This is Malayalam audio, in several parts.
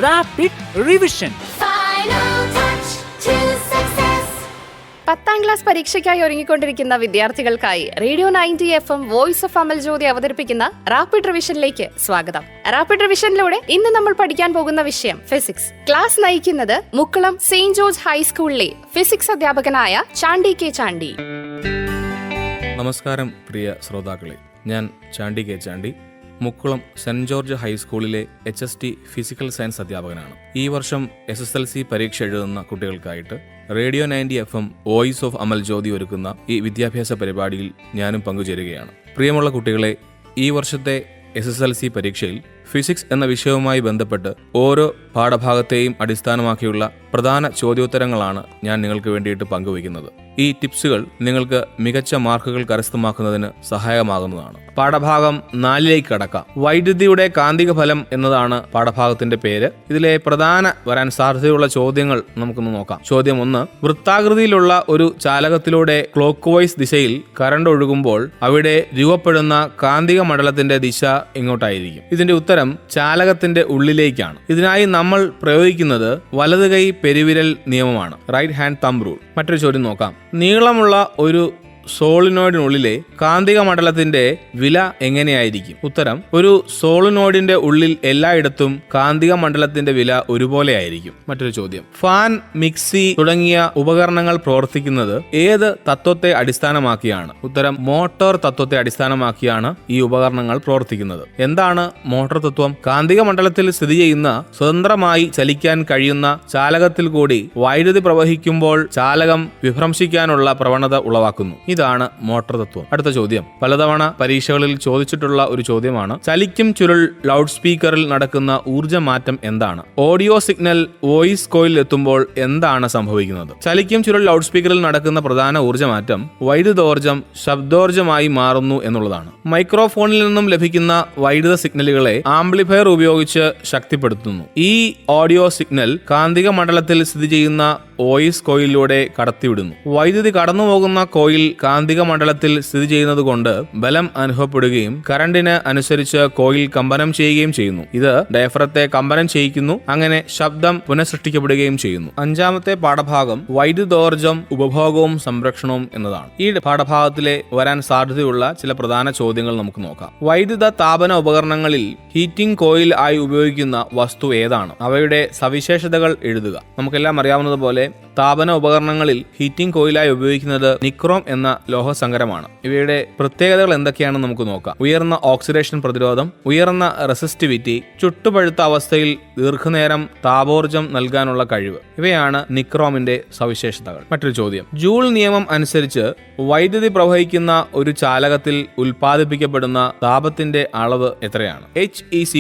Rapid revision. 10ാം ക്ലാസ് പരീക്ഷയ്ക്കായി ഒരുങ്ങിക്കൊണ്ടിരിക്കുന്ന വിദ്യാർത്ഥികൾക്കായി radio 90 FM voice of Amal Jyothi അവതരിപ്പിക്കുന്ന റാപ്പിഡ് റിവിഷനിലേക്ക് സ്വാഗതം. റാപ്പിഡ് റിവിഷനിലൂടെ ഇന്ന് നമ്മൾ പഠിക്കാൻ പോകുന്ന വിഷയം ഫിസിക്സ്. ക്ലാസ് നയിക്കുന്നത് മുക്കുളം സെയിന്റ് ജോർജ് ഹൈസ്കൂളിലെ ഫിസിക്സ് അധ്യാപകനായ ചാണ്ടി കെ ചാണ്ടി. നമസ്കാരം പ്രിയ ശ്രോതാക്കളെ, ഞാൻ Chandy K Chandy, Mukkulam saint George ഹൈസ്കൂളിലെ HST ഫിസിക്കൽ സയൻസ് അധ്യാപകനാണ്. ഈ വർഷം SSLC പരീക്ഷ എഴുതുന്ന കുട്ടികൾക്കായിട്ട് radio 90 FM voice of Amal Jyothi ഒരുക്കുന്ന ഈ വിദ്യാഭ്യാസ പരിപാടിയിൽ ഞാനും പങ്കുചേരുകയാണ്. പ്രിയമുള്ള കുട്ടികളെ, ഈ വർഷത്തെ SSLC പരീക്ഷയിൽ ഫിസിക്സ് എന്ന വിഷയവുമായി ബന്ധപ്പെട്ട് ഓരോ പാഠഭാഗത്തെയും അടിസ്ഥാനമാക്കിയുള്ള പ്രധാന ചോദ്യോത്തരങ്ങളാണ് ഞാൻ നിങ്ങൾക്ക് വേണ്ടിയിട്ട് പങ്കുവയ്ക്കുന്നത്. ഈ ടിപ്സുകൾ നിങ്ങൾക്ക് മികച്ച മാർക്കുകൾ കരസ്ഥമാക്കുന്നതിന് സഹായകമാകുന്നതാണ്. പാഠഭാഗം 4ലേക്ക് കടക്കാം. വൈദ്യുതിയുടെ കാന്തിക ഫലം എന്നതാണ് പാഠഭാഗത്തിന്റെ പേര്. ഇതിലെ പ്രധാന വരാൻ സാധ്യതയുള്ള ചോദ്യങ്ങൾ നമുക്കൊന്ന് നോക്കാം. ചോദ്യം 1. വൃത്താകൃതിയിലുള്ള ഒരു ചാലകത്തിലൂടെ ക്ലോക്ക് വൈസ് ദിശയിൽ കറണ്ട് ഒഴുകുമ്പോൾ അവിടെ രൂപപ്പെടുന്ന കാന്തിക മണ്ഡലത്തിന്റെ ദിശ എങ്ങോട്ടായിരിക്കും? ഇതിന്റെ ഉത്തരം ചാലകത്തിന്റെ ഉള്ളിലേക്കാണ്. ഇതിനായി നമ്മൾ പ്രയോഗിക്കുന്നത് വലത് കൈ പെരുവിരൽ നിയമമാണ്, റൈറ്റ് ഹാൻഡ് തംബ് റൂൾ. മറ്റൊരു ചോദ്യം നോക്കാം. നീളമുള്ള ഒരു സോളിനോയിഡിനുള്ളിലെ കാന്തിക മണ്ഡലത്തിന്റെ വില എങ്ങനെയായിരിക്കും? ഉത്തരം ഒരു സോളിനോയിഡിന്റെ ഉള്ളിൽ എല്ലായിടത്തും കാന്തിക മണ്ഡലത്തിന്റെ വില ഒരുപോലെ ആയിരിക്കും. മറ്റൊരു ചോദ്യം. ഫാൻ, മിക്സി തുടങ്ങിയ ഉപകരണങ്ങൾ പ്രവർത്തിക്കുന്നത് ഏത് തത്വത്തെ അടിസ്ഥാനമാക്കിയാണ്? ഉത്തരം മോട്ടോർ തത്വത്തെ അടിസ്ഥാനമാക്കിയാണ് ഈ ഉപകരണങ്ങൾ പ്രവർത്തിക്കുന്നത്. എന്താണ് മോട്ടോർ തത്വം? കാന്തിക മണ്ഡലത്തിൽ സ്ഥിതി ചെയ്യുന്ന സ്വതന്ത്രമായി ചലിക്കാൻ കഴിയുന്ന ചാലകത്തിൽ കൂടി വൈദ്യുതി പ്രവഹിക്കുമ്പോൾ ചാലകം വിഭ്രംശിക്കാനുള്ള പ്രവണത ഉളവാക്കുന്നു. ഇതാണ് മോട്ടോർ തത്വം. അടുത്ത ചോദ്യം പലതവണ പരീക്ഷകളിൽ ചോദിച്ചിട്ടുള്ള ഒരു ചോദ്യമാണ്. ചലിക്കും ചുരുൾ ലൗഡ് സ്പീക്കറിൽ നടക്കുന്ന ഊർജ്ജമാറ്റം എന്താണ്? ഓഡിയോ സിഗ്നൽ വോയിസ് കോയിലിൽ എത്തുമ്പോൾ എന്താണ് സംഭവിക്കുന്നത്? ചലിക്കും ചുരുൾ ലൗഡ് സ്പീക്കറിൽ നടക്കുന്ന പ്രധാന ഊർജ്ജമാറ്റം വൈദ്യുതോർജ്ജം ശബ്ദോർജ്ജമായി മാറുന്നു എന്നുള്ളതാണ്. മൈക്രോഫോണിൽ നിന്നും ലഭിക്കുന്ന വൈദ്യുത സിഗ്നലുകളെ ആംപ്ലിഫയർ ഉപയോഗിച്ച് ശക്തിപ്പെടുത്തുന്നു. ഈ ഓഡിയോ സിഗ്നൽ കാന്തിക മണ്ഡലത്തിൽ സ്ഥിതി ചെയ്യുന്ന വോയിസ് കോയിലിലൂടെ കടത്തിവിടുന്നു. വൈദ്യുതി കടന്നുപോകുന്ന കോയിൽ കാന്തിക മണ്ഡലത്തിൽ സ്ഥിതി ചെയ്യുന്നത് കൊണ്ട് ബലം അനുഭവപ്പെടുകയും കറണ്ടിന് അനുസരിച്ച് കോയിൽ കമ്പനം ചെയ്യുകയും ചെയ്യുന്നു. ഇത് ഡയഫ്രത്തെ കമ്പനം ചെയ്യിക്കുന്നു. അങ്ങനെ ശബ്ദം പുനഃസൃഷ്ടിക്കപ്പെടുകയും ചെയ്യുന്നു. 5ാമത്തെ പാഠഭാഗം വൈദ്യുതോർജ്ജം ഉപഭോഗവും സംരക്ഷണവും എന്നതാണ്. ഈ പാഠഭാഗത്തിലെ വരാൻ സാധ്യതയുള്ള ചില പ്രധാന ചോദ്യങ്ങൾ നമുക്ക് നോക്കാം. വൈദ്യുത താപന ഉപകരണങ്ങളിൽ ഹീറ്റിംഗ് കോയിൽ ആയി ഉപയോഗിക്കുന്ന വസ്തു ഏതാണ്? അവയുടെ സവിശേഷതകൾ എഴുതുക. നമുക്കെല്ലാം അറിയാവുന്നതുപോലെ താപന ഉപകരണങ്ങളിൽ ഹീറ്റിംഗ് കോയിലായി ഉപയോഗിക്കുന്നത് നിക്രോം എന്ന ലോഹസങ്കരമാണ്. ഇവയുടെ പ്രത്യേകതകൾ എന്തൊക്കെയാണെന്ന് നമുക്ക് നോക്കാം. ഉയർന്ന ഓക്സിഡേഷൻ പ്രതിരോധം, ഉയർന്ന റെസിസ്റ്റിവിറ്റി, ചുട്ടുപഴുത്ത അവസ്ഥയിൽ ദീർഘനേരം താപോർജ്ജം നൽകാനുള്ള കഴിവ്, ഇവയാണ് നിക്രോമിന്റെ സവിശേഷതകൾ. മറ്റൊരു ചോദ്യം. ജൂൾ നിയമം അനുസരിച്ച് വൈദ്യുതി പ്രവഹിക്കുന്ന ഒരു ചാലകത്തിൽ ഉൽപ്പാദിപ്പിക്കപ്പെടുന്ന താപത്തിന്റെ അളവ് എത്രയാണ്? H =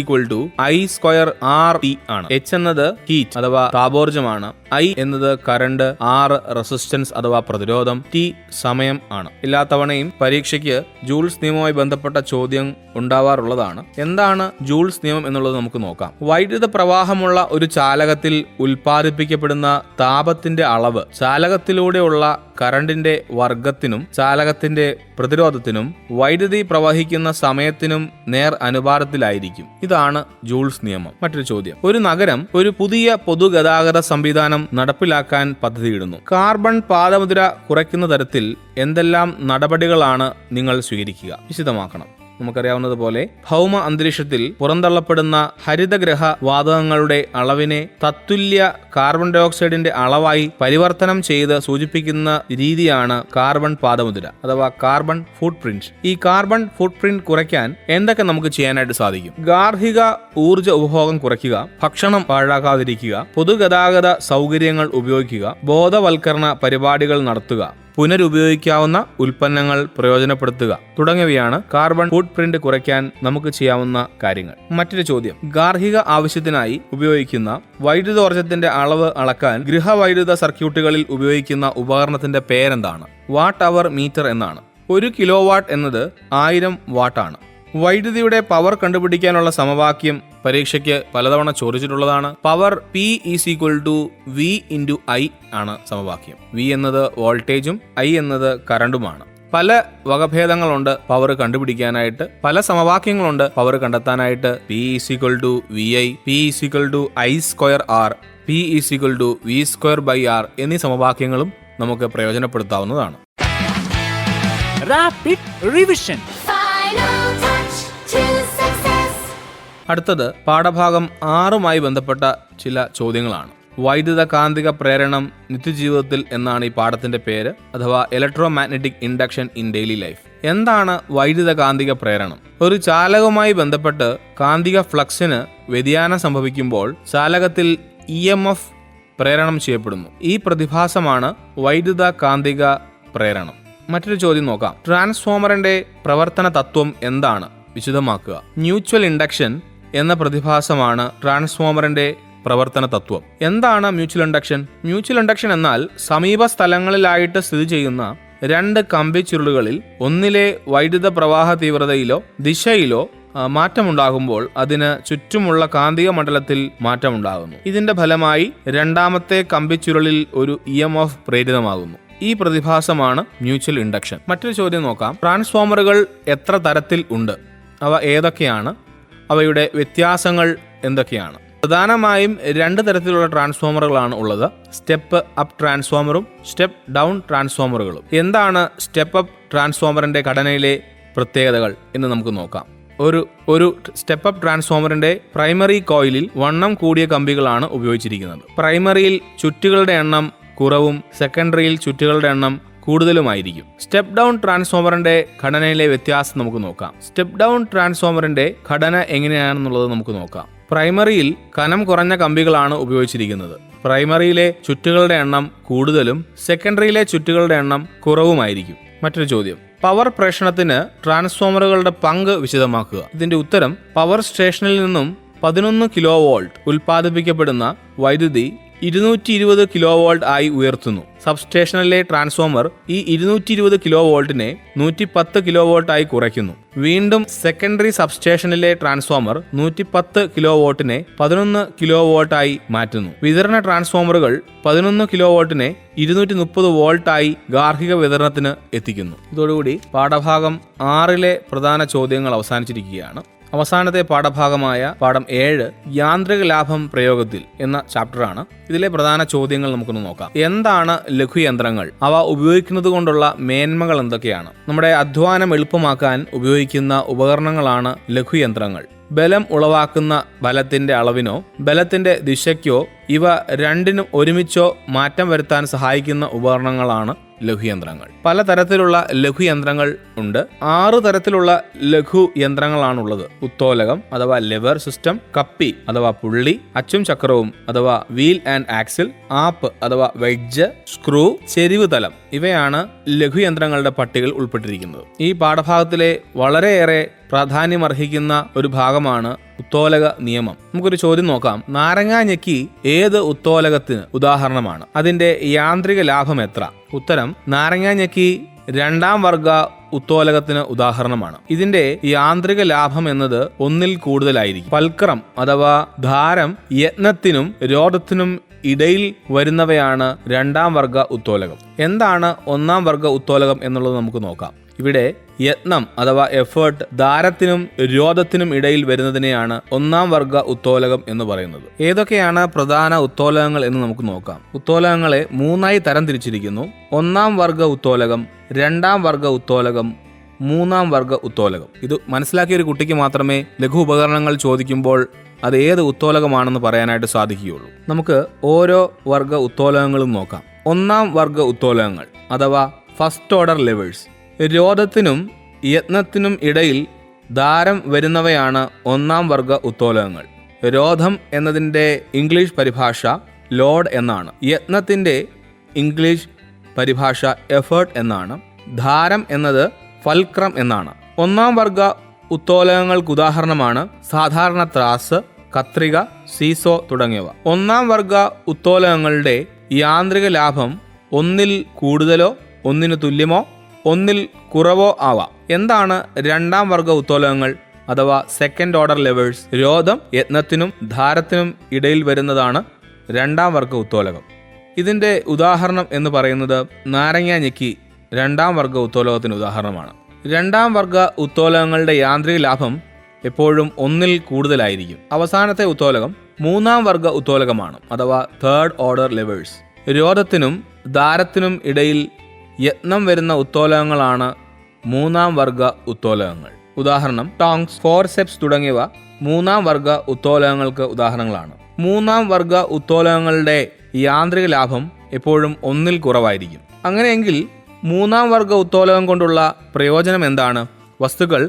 I²RT ആണ്. H എന്നത് ഹീറ്റ് അഥവാ താപോർജ്ജമാണ്, I എന്നത് കറണ്ട്, R റെസിസ്റ്റൻസ് അഥവാ പ്രതിരോധം, T സമയം ആണ്. എല്ലാ തവണയും പരീക്ഷയ്ക്ക് ജൂൾസ് നിയമവുമായി ബന്ധപ്പെട്ട ചോദ്യം ഉണ്ടാവാറുള്ളതാണ്. എന്താണ് ജൂൾസ് നിയമം എന്നുള്ളത് നമുക്ക് നോക്കാം. വൈദ്യുത പ്രവാഹമുള്ള ഒരു ചാലകത്തിൽ ഉൽപ്പാദിപ്പിക്കപ്പെടുന്ന താപത്തിന്റെ അളവ് ചാലകത്തിലൂടെയുള്ള കറണ്ടിന്റെ വർഗത്തിനും ചാലകത്തിന്റെ പ്രതിരോധത്തിനും വൈദ്യുതി പ്രവഹിക്കുന്ന സമയത്തിനും നേർ അനുപാതത്തിലായിരിക്കും. ഇതാണ് ജൂൾസ് നിയമം. മറ്റൊരു ചോദ്യം. ഒരു നഗരം ഒരു പുതിയ പൊതുഗതാഗത സംവിധാനം നടപ്പിലാക്കാൻ പദ്ധതിയിടുന്നു. കാർബൺ പാദമുദ്ര കുറയ്ക്കുന്ന തരത്തിൽ എന്തെല്ലാം നടപടികളാണ് നിങ്ങൾ സ്വീകരിക്കുക? വിശദമാക്കണം. നമുക്കറിയാവുന്നതുപോലെ ഭൗമ അന്തരീക്ഷത്തിൽ പുറന്തള്ളപ്പെടുന്ന ഹരിതഗ്രഹ വാതകങ്ങളുടെ അളവിനെ തത്തുല്യ കാർബൺ ഡയോക്സൈഡിന്റെ അളവായി പരിവർത്തനം ചെയ്ത് സൂചിപ്പിക്കുന്ന രീതിയാണ് കാർബൺ പാദമുദ്ര അഥവാ കാർബൺ ഫുട് പ്രിന്റ്. ഈ കാർബൺ ഫുട് പ്രിന്റ് കുറയ്ക്കാൻ എന്തൊക്കെ നമുക്ക് ചെയ്യാനായിട്ട് സാധിക്കും? ഗാർഹിക ഊർജ്ജ ഉപഭോഗം കുറയ്ക്കുക, ഭക്ഷണം പാഴാക്കാതിരിക്കുക, പൊതുഗതാഗത സൗകര്യങ്ങൾ ഉപയോഗിക്കുക, ബോധവൽക്കരണ പരിപാടികൾ നടത്തുക, പുനരുപയോഗിക്കാവുന്ന ഉൽപ്പന്നങ്ങൾ പ്രയോജനപ്പെടുത്തുക തുടങ്ങിയവയാണ് കാർബൺ ഫുട് പ്രിന്റ് കുറയ്ക്കാൻ നമുക്ക് ചെയ്യാവുന്ന കാര്യങ്ങൾ. മറ്റൊരു ചോദ്യം. ഗാർഹിക ആവശ്യത്തിനായി ഉപയോഗിക്കുന്ന വൈദ്യുതോർജ്ജത്തിന്റെ അളവ് അളക്കാൻ ഗൃഹവൈദ്യുത സർക്യൂട്ടുകളിൽ ഉപയോഗിക്കുന്ന ഉപകരണത്തിന്റെ പേരെന്താണ്? വാട്ട് അവർ മീറ്റർ എന്നാണ്. 1 കിലോവാട്ട് എന്നത് 1000 വാട്ടാണ്. വൈദ്യുതിയുടെ പവർ കണ്ടുപിടിക്കാനുള്ള സമവാക്യം പരീക്ഷയ്ക്ക് പലതവണ ചോദിച്ചിട്ടുള്ളതാണ്. പവർ P = V × I ആണ് സമവാക്യം. V എന്നത് വോൾട്ടേജും I എന്നത് കറണ്ടുമാണ്. പല വകഭേദങ്ങളുണ്ട് പവർ കണ്ടുപിടിക്കാനായിട്ട്, പല സമവാക്യങ്ങളുണ്ട് പവർ കണ്ടെത്താനായിട്ട്. P = VI, P = I²R, P = V²/R എന്നീ സമവാക്യങ്ങളും നമുക്ക് പ്രയോജനപ്പെടുത്താവുന്നതാണ്. Rapid revision. അടുത്തത് പാഠഭാഗം 6 ബന്ധപ്പെട്ട ചില ചോദ്യങ്ങളാണ്. വൈദ്യുത കാന്തിക പ്രേരണം നിത്യജീവിതത്തിൽ എന്നാണ് ഈ പാഠത്തിന്റെ പേര്, അഥവാ electro magnetic induction in daily life. എന്താണ് വൈദ്യുത കാന്തിക പ്രേരണം? ഒരു ചാലകവുമായി ബന്ധപ്പെട്ട് കാന്തിക ഫ്ലക്സിന് വ്യതിയാനം സംഭവിക്കുമ്പോൾ ചാലകത്തിൽ EMF പ്രേരണം ചെയ്യപ്പെടുന്നു. ഈ പ്രതിഭാസമാണ് വൈദ്യുത കാന്തിക പ്രേരണം. മറ്റൊരു ചോദ്യം നോക്കാം. ട്രാൻസ്ഫോമറിന്റെ പ്രവർത്തന തത്വം എന്താണ്? വിശദമാക്കുക. മ്യൂച്വൽ ഇൻഡക്ഷൻ എന്ന പ്രതിഭാസമാണ് ട്രാൻസ്ഫോമറിന്റെ പ്രവർത്തന തത്വം. എന്താണ് മ്യൂച്വൽ ഇൻഡക്ഷൻ? മ്യൂച്വൽ ഇൻഡക്ഷൻ എന്നാൽ സമീപ സ്ഥലങ്ങളിലായിട്ട് സ്ഥിതി ചെയ്യുന്ന രണ്ട് കമ്പിച്ചുരുളുകളിൽ ഒന്നിലെ വൈദ്യുത പ്രവാഹ തീവ്രതയിലോ ദിശയിലോ മാറ്റമുണ്ടാകുമ്പോൾ അതിന് ചുറ്റുമുള്ള കാന്തിക മണ്ഡലത്തിൽ മാറ്റമുണ്ടാകുന്നു. ഇതിന്റെ ഫലമായി രണ്ടാമത്തെ കമ്പിച്ചുരുളിൽ ഒരു EMF പ്രേരിതമാകുന്നു. ഈ പ്രതിഭാസമാണ് മ്യൂച്വൽ ഇൻഡക്ഷൻ. മറ്റൊരു ചോദ്യം നോക്കാം. ട്രാൻസ്ഫോമറുകൾ എത്ര തരത്തിൽ ഉണ്ട്? അവ ഏതൊക്കെയാണ്? അവയുടെ വ്യത്യാസങ്ങൾ എന്തൊക്കെയാണ്? പ്രധാനമായും 2 തരത്തിലുള്ള ട്രാൻസ്ഫോമറുകളാണ് ഉള്ളത്. സ്റ്റെപ്പ് അപ്പ് ട്രാൻസ്ഫോമറും സ്റ്റെപ്പ് ഡൗൺ ട്രാൻസ്ഫോമറുകളും. എന്താണ് സ്റ്റെപ്പ് അപ്പ് ട്രാൻസ്ഫോമറിന്റെ ഘടനയിലെ പ്രത്യേകതകൾ എന്ന് നമുക്ക് നോക്കാം. ഒരു സ്റ്റെപ്പ് അപ്പ് ട്രാൻസ്ഫോമറിന്റെ പ്രൈമറി കോയിലിൽ വണ്ണം കൂടിയ കമ്പികളാണ് ഉപയോഗിച്ചിരിക്കുന്നത്. പ്രൈമറിയിൽ ചുറ്റുകളുടെ എണ്ണം കുറവും സെക്കൻഡറിയിൽ ചുറ്റുകളുടെ എണ്ണം കൂടുതലുമായിരിക്കും. സ്റ്റെപ്പ് ഡൗൺ ട്രാൻസ്ഫോമറിന്റെ ഘടനയിലെ വ്യത്യാസം നമുക്ക് നോക്കാം. സ്റ്റെപ്പ് ഡൗൺ ട്രാൻസ്ഫോമറിന്റെ ഘടന എങ്ങനെയാണെന്നുള്ളത് നമുക്ക് നോക്കാം. പ്രൈമറിയിൽ കനം കുറഞ്ഞ കമ്പികളാണ് ഉപയോഗിച്ചിരിക്കുന്നത്. പ്രൈമറിയിലെ ചുറ്റുകളുടെ എണ്ണം കൂടുതലും സെക്കൻഡറിയിലെ ചുറ്റുകളുടെ എണ്ണം കുറവുമായിരിക്കും. മറ്റൊരു ചോദ്യം. പവർ പ്രേഷണത്തിന് ട്രാൻസ്ഫോമറുകളുടെ പങ്ക് വിശദമാക്കുക. ഇതിന്റെ ഉത്തരം, പവർ സ്റ്റേഷനിൽ നിന്നും 11 kV ഉൽപ്പാദിപ്പിക്കപ്പെടുന്ന വൈദ്യുതി 220 kV ആയി ഉയർത്തുന്നു. സബ്സ്റ്റേഷനിലെ ട്രാൻസ്ഫോമർ ഈ 220 kV 110 kV ആയി കുറയ്ക്കുന്നു. വീണ്ടും സെക്കൻഡറി സബ്സ്റ്റേഷനിലെ ട്രാൻസ്ഫോമർ 110 kV 11 kV ആയി മാറ്റുന്നു. വിതരണ ട്രാൻസ്ഫോമറുകൾ 11 kV 230 V ആയി ഗാർഹിക വിതരണത്തിന് എത്തിക്കുന്നു. ഇതോടുകൂടി പാഠഭാഗം 6 പ്രധാന ചോദ്യങ്ങൾ അവസാനിച്ചിരിക്കുകയാണ്. അവസാനത്തെ പാഠഭാഗമായ പാഠം 7 യാന്ത്രിക ലാഭം പ്രയോഗത്തിൽ എന്ന ചാപ്റ്ററാണ്. ഇതിലെ പ്രധാന ചോദ്യങ്ങൾ നമുക്കൊന്ന് നോക്കാം. എന്താണ് ലഘുയന്ത്രങ്ങൾ? അവ ഉപയോഗിക്കുന്നത് കൊണ്ടുള്ള മേന്മകൾ എന്തൊക്കെയാണ്? നമ്മുടെ അധ്വാനം എളുപ്പമാക്കാൻ ഉപയോഗിക്കുന്ന ഉപകരണങ്ങളാണ് ലഘുയന്ത്രങ്ങൾ. ബലം ഉളവാക്കുന്ന ബലത്തിന്റെ അളവിനോ ബലത്തിന്റെ ദിശയ്ക്കോ ഇവ രണ്ടിനും ഒരുമിച്ചോ മാറ്റം വരുത്താൻ സഹായിക്കുന്ന ഉപകരണങ്ങളാണ് ലഘുയന്ത്രങ്ങൾ. പലതരത്തിലുള്ള ലഘുയന്ത്രങ്ങൾ ഉണ്ട്. 6 തരത്തിലുള്ള ലഘുയന്ത്രങ്ങളാണുള്ളത്. ഉത്തോലകം അഥവാ ലെവർ സിസ്റ്റം, കപ്പി അഥവാ പുള്ളി, അച്ചും ചക്രവും അഥവാ വീൽ ആൻഡ് ആക്സിൽ, ആപ്പ് അഥവാ വെഡ്ജ്, സ്ക്രൂ, ചെരിവ് തലം ഇവയാണ് ലഘുയന്ത്രങ്ങളുടെ പട്ടികയിൽ ഉൾപ്പെട്ടിരിക്കുന്നത്. ഈ പാഠഭാഗത്തിലെ വളരെയേറെ പ്രാധാന്യമർഹിക്കുന്ന ഒരു ഭാഗമാണ് ഉത്തോലക നിയമം. നമുക്കൊരു ചോദ്യം നോക്കാം. നാരങ്ങ ഞെക്കി ഏത് ഉത്തോലകത്തിന് ഉദാഹരണമാണ്? അതിന്റെ യാന്ത്രിക ലാഭം എത്ര? ഉത്തരം, നാരങ്ങ ഞെക്കി 2ാം വർഗ ഉത്തോലകത്തിന് ഉദാഹരണമാണ്. ഇതിന്റെ യാന്ത്രിക ലാഭം എന്നത് 1ൽ കൂടുതലായിരിക്കും. പൽക്രം അഥവാ ധാരം യത്നത്തിനും രോധത്തിനും ഇടയിൽ വരുന്നവയാണ് 2ാം വർഗ ഉത്തോലകം. എന്താണ് 1ാം വർഗ ഉത്തോലകം എന്നുള്ളത് നമുക്ക് നോക്കാം. ഇവിടെ യത്നം അഥവാ എഫേർട്ട് ധാരത്തിനും രോധത്തിനും ഇടയിൽ വരുന്നതിനെയാണ് 1ാം വർഗ ഉത്തോലകം എന്ന് പറയുന്നത്. ഏതൊക്കെയാണ് പ്രധാന ഉത്തോലകങ്ങൾ എന്ന് നമുക്ക് നോക്കാം. ഉത്തോലകങ്ങളെ 3ആയി തരം തിരിച്ചിരിക്കുന്നു. 1ാം വർഗ ഉത്തോലകം, 2ാം വർഗ ഉത്തോലകം, 3ാം വർഗ ഉത്തോലകം. ഇത് മനസ്സിലാക്കിയ ഒരു കുട്ടിക്ക് മാത്രമേ ലഘു ഉപകരണങ്ങൾ ചോദിക്കുമ്പോൾ അത് ഏത് ഉത്തോലകമാണെന്ന് പറയാനായിട്ട് സാധിക്കുകയുള്ളൂ. നമുക്ക് ഓരോ വർഗ ഉത്തോലകങ്ങളും നോക്കാം. 1ാം വർഗ ഉത്തോലകങ്ങൾ അഥവാ ഫസ്റ്റ് ഓർഡർ ലെവേഴ്സ്. രോധത്തിനും യത്നത്തിനും ഇടയിൽ ധാരം വരുന്നവയാണ് 1ാം വർഗ ഉത്തോലകങ്ങൾ. രോധം എന്നതിൻ്റെ ഇംഗ്ലീഷ് പരിഭാഷ ലോഡ് എന്നാണ്. യത്നത്തിൻ്റെ ഇംഗ്ലീഷ് പരിഭാഷ എഫേർട്ട് എന്നാണ്. ധാരം എന്നത് ഫൽക്രം എന്നാണ്. 1ാം വർഗ ഉത്തോലകങ്ങൾക്ക് ഉദാഹരണമാണ് സാധാരണ ത്രാസ്, കത്രിക, സീസോ തുടങ്ങിയവ. 1ാം വർഗ ഉത്തോലകങ്ങളുടെ യാന്ത്രിക ലാഭം 1ൽ കൂടുതലോ 1ന് തുല്യമോ 1ൽ കുറവോ ആവാം. എന്താണ് 2ാം വർഗ ഉത്തോലകങ്ങൾ അഥവാ സെക്കൻഡ് ഓർഡർ ലെവേഴ്സ്? രോധം യത്നത്തിനും ധാരത്തിനും ഇടയിൽ വരുന്നതാണ് 2ാം വർഗ ഉത്തോലകം. ഇതിൻ്റെ ഉദാഹരണം എന്ന് പറയുന്നത് നാരങ്ങ ഞെക്കി രണ്ടാം വർഗ ഉത്തോലകത്തിന് ഉദാഹരണമാണ്. രണ്ടാം വർഗ ഉത്തോലകങ്ങളുടെ യാന്ത്രിക ലാഭം എപ്പോഴും 1-ൽ കൂടുതലായിരിക്കും. അവസാനത്തെ ഉത്തോലകം മൂന്നാം വർഗ ഉത്തോലകമാണ്, അഥവാ തേർഡ് ഓർഡർ ലെവേഴ്സ്. രോധത്തിനും ദാരത്തിനും ഇടയിൽ യത്നം വരുന്ന ഉത്തോലകങ്ങളാണ് മൂന്നാം വർഗ ഉത്തോലകങ്ങൾ. ഉദാഹരണം ടോങ്സ്, ഫോർസെപ്സ് തുടങ്ങിയവ മൂന്നാം വർഗ ഉത്തോലകങ്ങൾക്ക് ഉദാഹരണങ്ങളാണ്. മൂന്നാം വർഗ ഉത്തോലകങ്ങളുടെ യാന്ത്രിക ലാഭം എപ്പോഴും 1-ൽ കുറവായിരിക്കും. അങ്ങനെയെങ്കിൽ മൂന്നാം വർഗ ഉത്തോലകം കൊണ്ടുള്ള പ്രയോജനം എന്താണ്? വസ്തുക്കൾ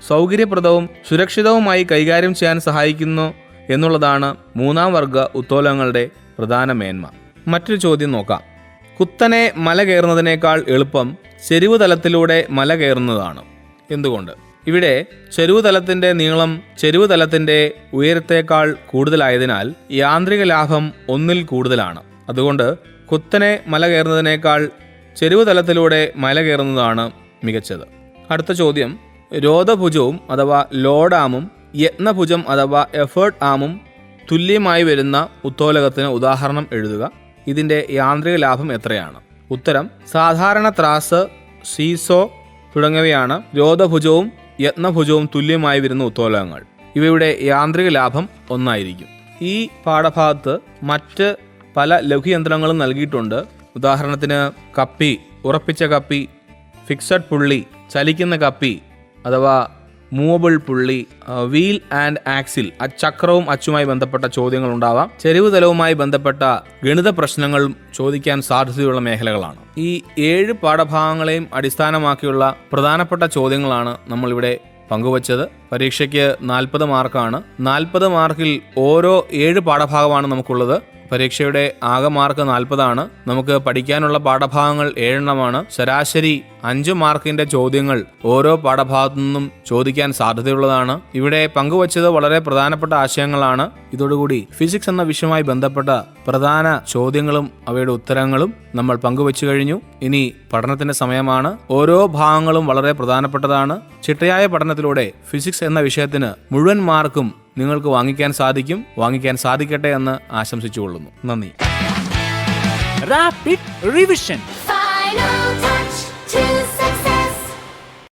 സൗകര്യപ്രദവും സുരക്ഷിതവുമായി കൈകാര്യം ചെയ്യാൻ സഹായിക്കുന്നു എന്നുള്ളതാണ് മൂന്നാം വർഗ ഉത്തോലകങ്ങളുടെ പ്രധാന മേന്മ. മറ്റൊരു ചോദ്യം നോക്കാം. കുത്തനെ മല കയറുന്നതിനേക്കാൾ എളുപ്പം ചെരിവ് തലത്തിലൂടെ മല കയറുന്നതാണ്. എന്തുകൊണ്ട്? ഇവിടെ ചെരിവ് തലത്തിൻ്റെ നീളം ചെരിവ് തലത്തിൻ്റെ ഉയരത്തേക്കാൾ കൂടുതലായതിനാൽ യാന്ത്രിക ലാഭം 1-ൽ കൂടുതലാണ്. അതുകൊണ്ട് കുത്തനെ മല കയറുന്നതിനേക്കാൾ ചെരിവ് തലത്തിലൂടെ മല കയറുന്നതാണ് മികച്ചത്. അടുത്ത ചോദ്യം, രോധഭുജവും അഥവാ ലോഡ് ആമും യത്നഭുജം അഥവാ എഫേർട്ട് ആമും തുല്യമായി വരുന്ന ഉത്തോലകത്തിന് ഉദാഹരണം എഴുതുക. ഇതിൻ്റെ യാന്ത്രിക ലാഭം എത്രയാണ്? ഉത്തരം സാധാരണ ത്രാസ്, സീസോ തുടങ്ങിയവയാണ് രോധഭുജവും യത്നഭുജവും തുല്യമായി വരുന്ന ഉത്തോലകങ്ങൾ. ഇവയുടെ യാന്ത്രിക ലാഭം 1 ആയിരിക്കും. ഈ പാഠഭാഗത്ത് മറ്റ് പല ലഘുയന്ത്രങ്ങളും നൽകിയിട്ടുണ്ട്. ഉദാഹരണത്തിന് കപ്പി, ഉറപ്പിച്ച കപ്പി, ഫിക്സഡ് പുള്ളി, ചലിക്കുന്ന കപ്പി അഥവാ മൂവബിൾ പുള്ളി, വീൽ ആൻഡ് ആക്സിൽ, ചക്രവും അച്ചുമായി ബന്ധപ്പെട്ട ചോദ്യങ്ങൾ ഉണ്ടാവാം. ചെരിവ് തലവുമായി ബന്ധപ്പെട്ട ഗണിത പ്രശ്നങ്ങളും ചോദിക്കാൻ സാധ്യതയുള്ള മേഖലകളാണ്. ഈ 7 പാഠഭാഗങ്ങളെയും അടിസ്ഥാനമാക്കിയുള്ള പ്രധാനപ്പെട്ട ചോദ്യങ്ങളാണ് നമ്മളിവിടെ പങ്കുവച്ചത്. പരീക്ഷയ്ക്ക് 40 മാർക്കാണ്. 40 മാർക്കിൽ ഓരോ 7 പാഠഭാഗമാണ് നമുക്കുള്ളത്. പരീക്ഷയുടെ ആകെ മാർക്ക് 40 നമുക്ക് പഠിക്കാനുള്ള പാഠഭാഗങ്ങൾ 7 ശരാശരി 5 മാർക്കിന്റെ ചോദ്യങ്ങൾ ഓരോ പാഠഭാഗത്തു നിന്നും ചോദിക്കാൻ സാധ്യതയുള്ളതാണ്. ഇവിടെ പങ്കുവച്ചത് വളരെ പ്രധാനപ്പെട്ട ആശയങ്ങളാണ്. ഇതോടുകൂടി ഫിസിക്സ് എന്ന വിഷയവുമായി ബന്ധപ്പെട്ട പ്രധാന ചോദ്യങ്ങളും അവയുടെ ഉത്തരങ്ങളും നമ്മൾ പങ്കുവച്ചു കഴിഞ്ഞു. ഇനി പഠനത്തിന്റെ സമയമാണ്. ഓരോ ഭാഗങ്ങളും വളരെ പ്രധാനപ്പെട്ടതാണ്. ചിട്ടയായ പഠനത്തിലൂടെ ഫിസിക്സ് എന്ന വിഷയത്തിന് മുഴുവൻ മാർക്കും നിങ്ങൾക്ക് വാങ്ങിക്കാൻ സാധിക്കട്ടെ എന്ന് ആശംസിച്ചുകൊള്ളുന്നു. നന്ദി. Rapid revision. Final touch to